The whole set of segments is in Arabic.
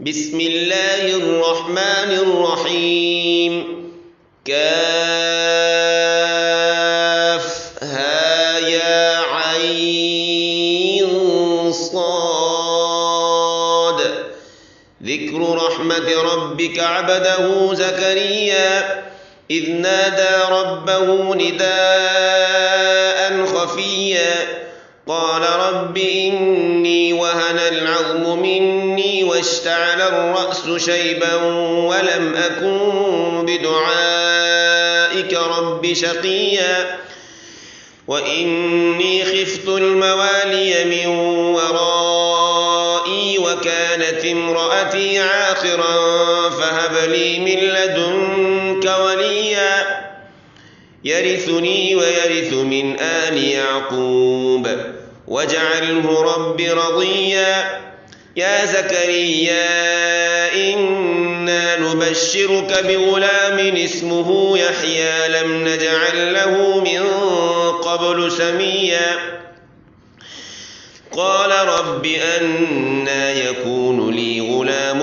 بسم الله الرحمن الرحيم. كافها يا عين صاد. ذكر رحمة ربك عبده زكريا إذ نادى ربه نداء خفيا قال رب إني وهن العظم مني واشتعل الرأس شيبا ولم أكن بدعائك رب شقيا وإني خفت الموالي من ورائي وكانت امرأتي عاقرا فهب لي من لدنك وليا يرثني ويرث من آل يعقوب واجعله رب رضيا. يا زكريا إنا نبشرك بغلام اسمه يحيى لم نجعل له من قبل سميا قال رب أنى يكون لي غلام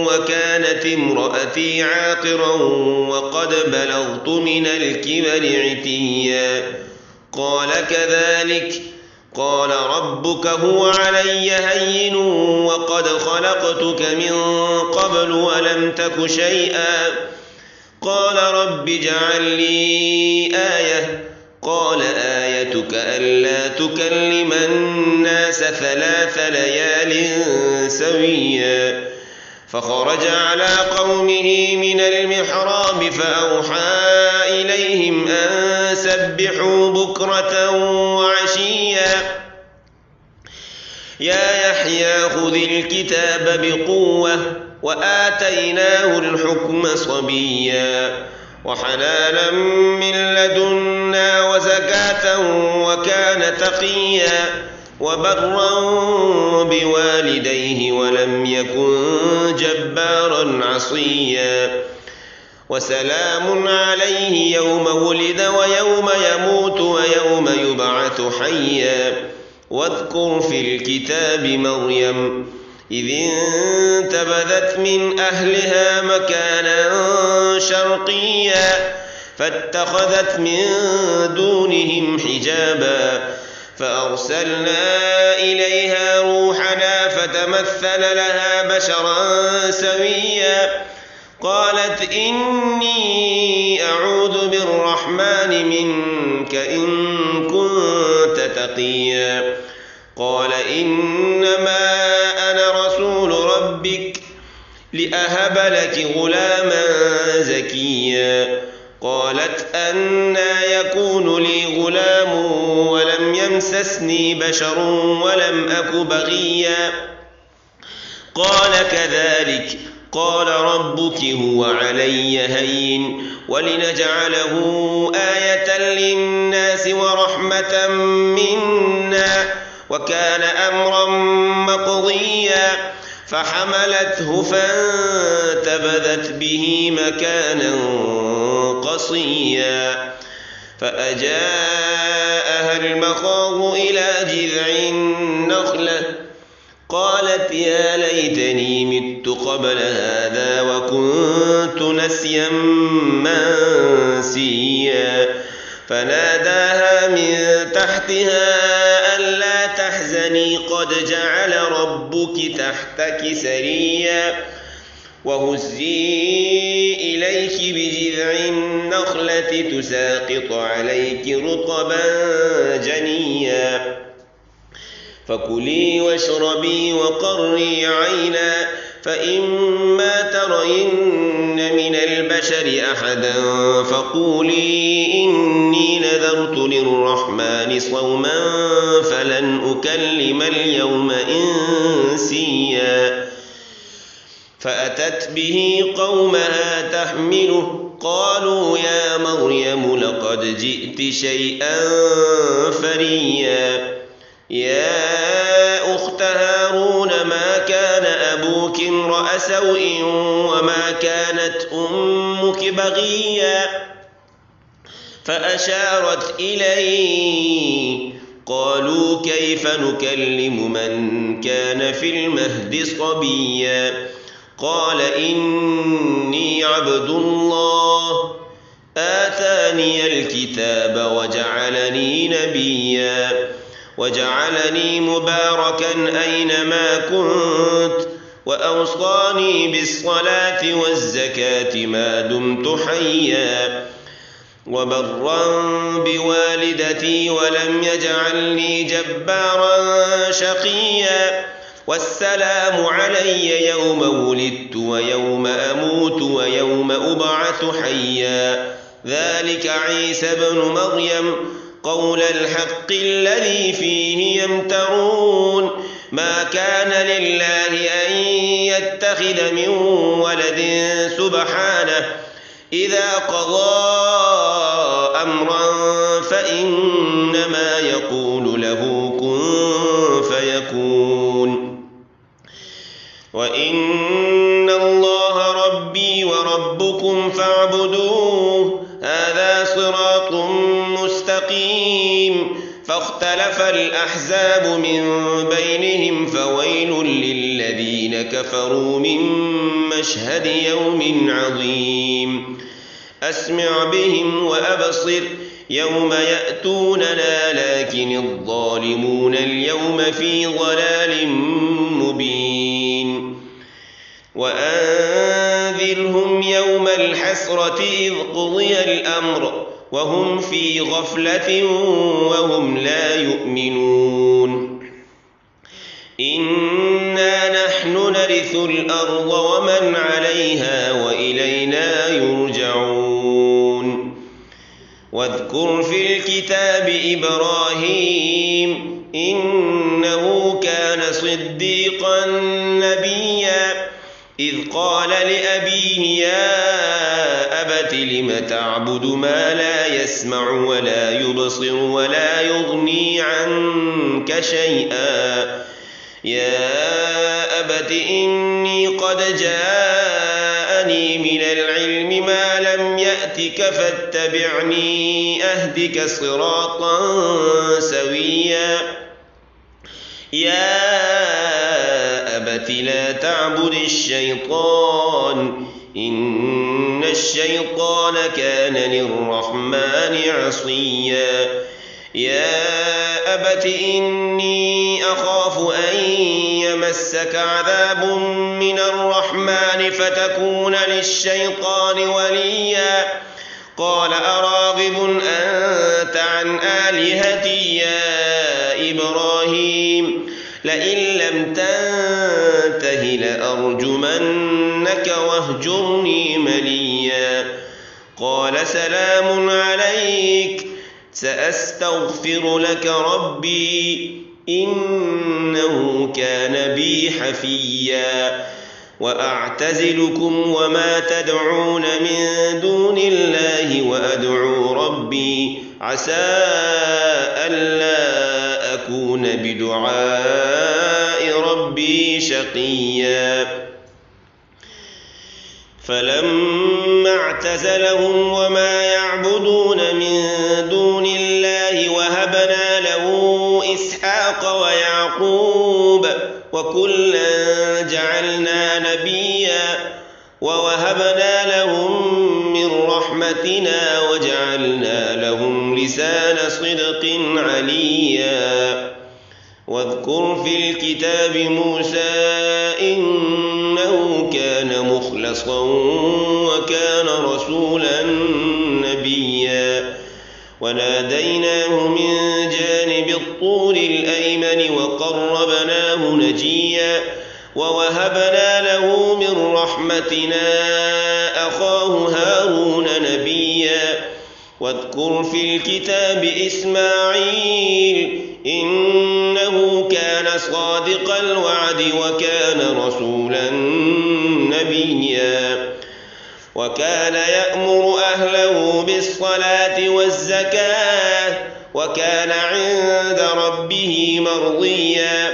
وكانت امرأتي عاقرا وقد بلغت من الكبر عتيا قال كذلك قال ربك هو علي هين وقد خلقتك من قبل ولم تك شيئا قال رب اجعل لي آية قال آيتك ألا تكلم الناس 3 ليال سويا فخرج على قومه من المحراب فأوحى إليهم أن سبحوا بكرة وعشيا يا يحيى خذ الكتاب بقوة وآتيناه الحكم صبيا وحنانا من لدنا وزكاة وكان تقيا وبرا بوالديه ولم يكن جبارا عصيا وسلام عليه يوم ولد ويوم يموت ويوم يبعث حيا واذكر في الكتاب مريم إذ انتبذت من أهلها مكانا شرقيا فاتخذت من دونهم حجابا فأرسلنا إليها روحنا فتمثل لها بشرا سويا قالت إني أعوذ بالرحمن منك إن كنت تقيا قال إنما أنا رسول ربك لأهب لك غلاما زكيا قالت أنى يكون لي غلام ولم يمسسني بشر ولم أك بغيا قال كذلك قال ربك هو علي هين ولنجعله آية للناس ورحمة منا وكان أمرا مقضيا فحملته فانتبذت به مكانا قصيا فأجاءها المخاض إلى جذع النخلة قالت يا ليتني مت قبل هذا وكنت نسيا منسيا فناداها من تحتها ألا تحزني قد جعل ربك تحتك سريا وهزي إليك بجذع النخلة تساقط عليك رطبا جنيا فكلي واشربي وقري عينا فإما ترين من البشر أحدا فقولي إني نذرت للرحمن صوما فلن أكلم اليوم إنسيا فأتت به قومها تحمله قالوا يا مريم لقد جئت شيئا فريا يا أخت هارون ما كان أبوك امرأ سوء وما كانت أمك بغيا فأشارت إليه قالوا كيف نكلم من كان في المهد صبيا قال إني عبد الله آتاني الكتاب وجعلني نبيا وجعلني مباركا أينما كنت وأوصاني بالصلاة والزكاة ما دمت حيا وبرا بوالدتي ولم يجعلني جبارا شقيا والسلام علي يوم ولدت ويوم أموت ويوم أبعث حيا ذلك عيسى ابن مريم قول الحق الذي فيه يمترون ما كان لله أن يتخذ من ولد سبحانه إذا قضى أمرا فإنما يقول له كن فيكون وإن الله ربي وربكم فاعبدوه هذا صراط مستقيم فاختلف الأحزاب من بينهم فويل للذين كفروا من مشهد يوم عظيم أسمع بهم وأبصر يوم يأتوننا لكن الظالمون اليوم في ضلال مبين وأنذرهم يوم الحسرة إذ قضي الأمر وهم في غفلة وهم لا يؤمنون إنا نحن نرث الأرض ومن عليها وإلينا يرجعون واذكر في الكتاب إبراهيم إنه كان صديقا نبيا إذ قال لأبيه يا أبت لم تعبد ما لا يسمع ولا يبصر ولا يغني عنك شيئا يا أبت إني قد جاءني من العلم ما لم يأتك فاتبعني أهدك صراطا سويا يا أبت لا تعبد الشيطان إن الشيطان كان للرحمن عصيا يا أبت إني أخاف أن يمسك عذاب من الرحمن فتكون للشيطان وليا قال أراغب أنت عن آلهتي يا إبراهيم لئن لم تنته لأرجمنك واهجرني مليا قال سلام عليك سأستغفر لك ربي إنه كان بي حفيا وأعتزلكم وما تدعون من دون الله وأدعو ربي عسى ألا أكون بدعاء ربي شقيا فلما اعتزلهم وما يعبدون من دون الله وهبنا له إسحاق ويعقوب وكلا جعلنا نبيا ووهبنا لهم من رحمتنا وجعلنا لهم لسان صدق عليا واذكر في الكتاب موسى إنه كان مخلصا وكان رسولا نبيا وناديناه من جانب الطور الأيمن وقربناه نجيا ووهبنا له من رحمتنا أخاه هارون نبيا واذكر في الكتاب إسماعيل إنه كان صادق الوعد وكان رسولا نبيا وكان يأمر أهله بالصلاة والزكاة وكان عند ربه مرضيا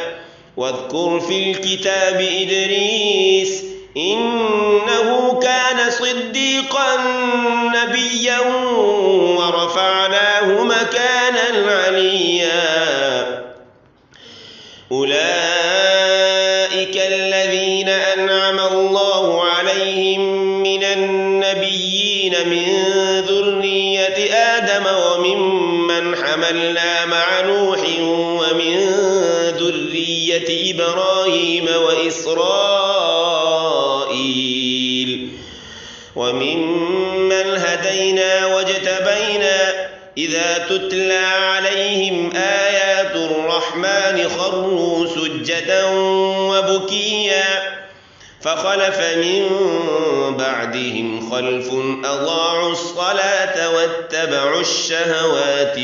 واذكر في الكتاب إدريس إنه كان صديقا نبيا ورفعناه مكانا عليا أولئك الذين أنعم الله عليهم من النبيين من ذرية آدم وممن حملنا مع نوح ومن ذرية إبراهيم وإسرائيل وممن هدينا واجتبينا إذا تتلى عليهم آيات الرحمن خروا سجدا وبكيا فخلف من بعدهم خلف أضاعوا الصلاة واتبعوا الشهوات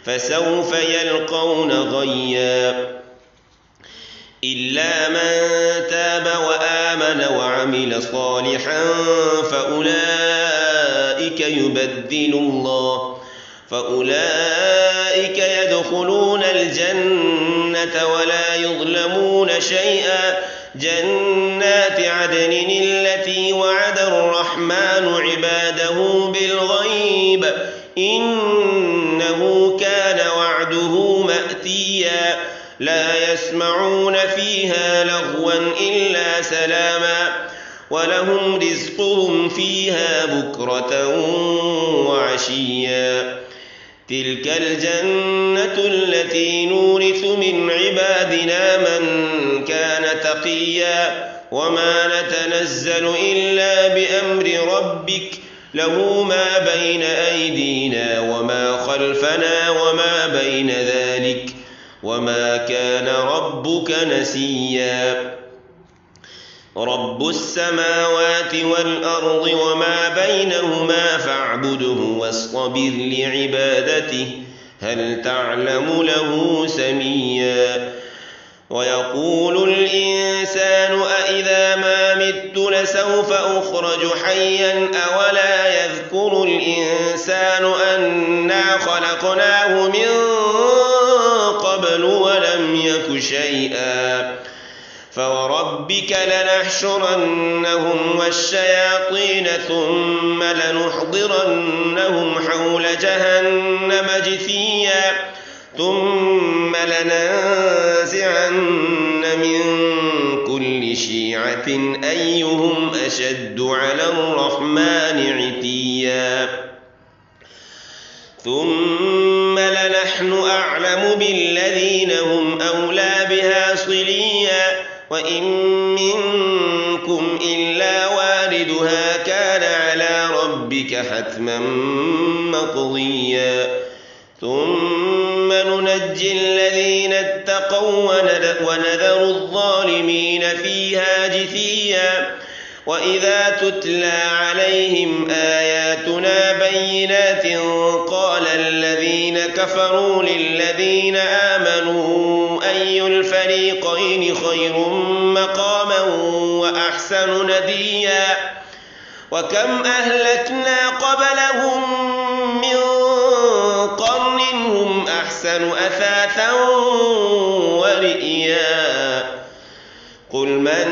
فسوف يلقون غيا إلا من تاب وآمن وعمل صالحا فأولئك يدخلون الجنة ولا يظلمون شيئا جنات عدن التي وعد الرحمن عباده بالغيب إنه كان وعده مأتيا لا يسمعون فيها لغوا إلا سلاما ولهم رزقهم فيها بكرة وعشيا تلك الجنة التي نورث من عبادنا من كان تقيا وما نتنزل إلا بأمر ربك له ما بين أيدينا وما خلفنا وما بين ذلك وما كان ربك نسيا رب السماوات والأرض وما بينهما فاعبده واصطبر لعبادته هل تعلم له سميا ويقول الإنسان أإذا ما مت لسوف أخرج حيا أولا يذكر الإنسان أنا خلقناه من قبل ولم يك شيئا فوربك لنحشرنهم والشياطين ثم لنحضرنهم حول جهنم جثيا ثم لننزعن من كل شيعة أيهم أشد على الرحمن عتيا ثم لنحن أعلم بالذين هم أولى بها صليا وإن منكم إلا واردها كان على ربك حتما مقضيا ثم ننجي الذين اتقوا ونذر الظالمين فيها جثيا وإذا تتلى عليهم آياتنا بينات قال الذين كفروا للذين آمنوا أي الفريقين خير مقاما وأحسن نديا وكم أهلكنا قبلهم من قرن هم أحسن أثاثا ورئيا قل من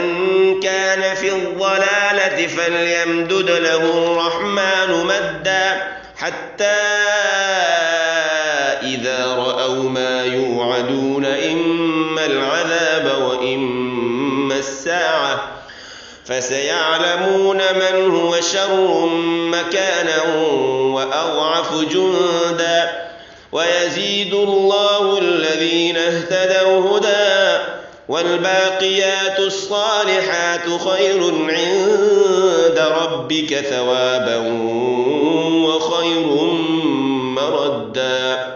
كان في الضلالة فليمدد له الرحمن مدا حتى إذا رأوا ما يوعدون إما العذاب وإما الساعة فسيعلمون من هو شر مكانا وأضعف جندا ويزيد الله الذين اهتدوا هدى والباقيات الصالحات خير عند ربك ثوابا وخير مردا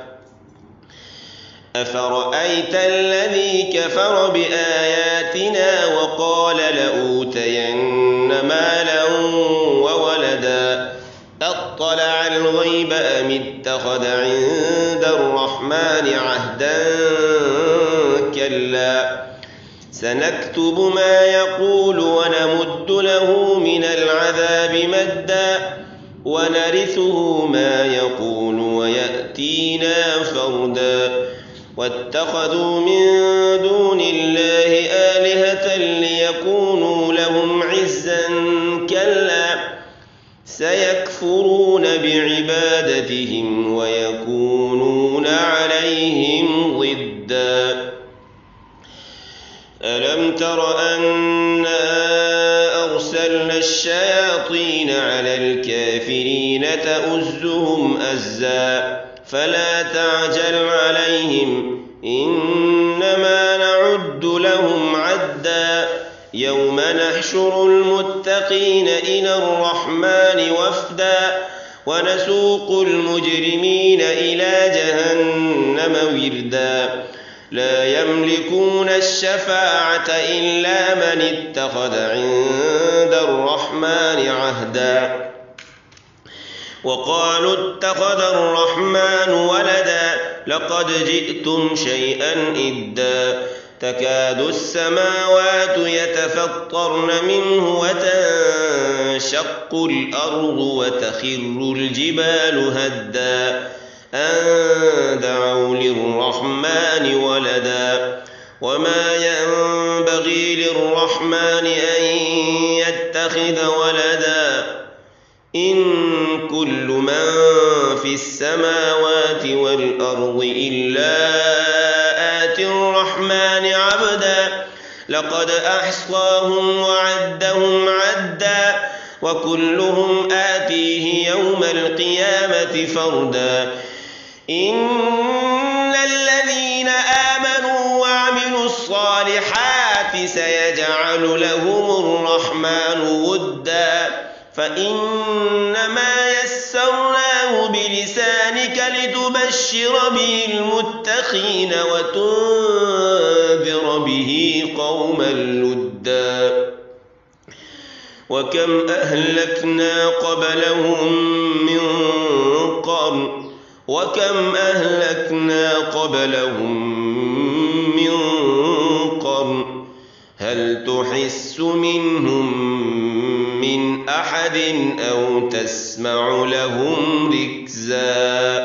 أفرأيت الذي كفر بآياتنا وقال لأوتين مالا وولدا أطلع الغيب أم اتخذ عند الرحمن عهدا كلا سنكتب ما يقول ونمد له من العذاب مدا ونرثه ما يقول ويأتينا فردا واتخذوا من دون الله آلهة ليكونوا لهم عزا كلا سيكفرون بعبادتهم ويكونون عليهم ضدا ألم ألم تر أنا أرسلنا الشياطين على الكافرين تؤزهم أزا فلا تعجل عليهم إنما نعد لهم عدا يوم نحشر المتقين إلى الرحمن وفدا ونسوق المجرمين إلى جهنم وردا لا يملكون الشفاعة إلا من اتخذ عند الرحمن عهدا وقالوا اتخذ الرحمن ولدا لقد جئتم شيئا إدا تكاد السماوات يتفطرن منه وتنشق الأرض وتخر الجبال هدا أن دعوا للرحمن ولدا وما ينبغي للرحمن أن يتخذ ولدا إن كل من في السماوات والأرض إلا آتي الرحمن عبدا لقد أحصاهم وعدهم عدا وكلهم آتيه يوم القيامة فردا إن الذين آمنوا وعملوا الصالحات سيجعل لهم الرحمن ودا فإنما يسرناه بلسانك لتبشر به المتقين وتنذر به قوما لدا وكم أهلكنا قبلهم من قرن هل تحس منهم من أحد أو تسمع لهم ركزا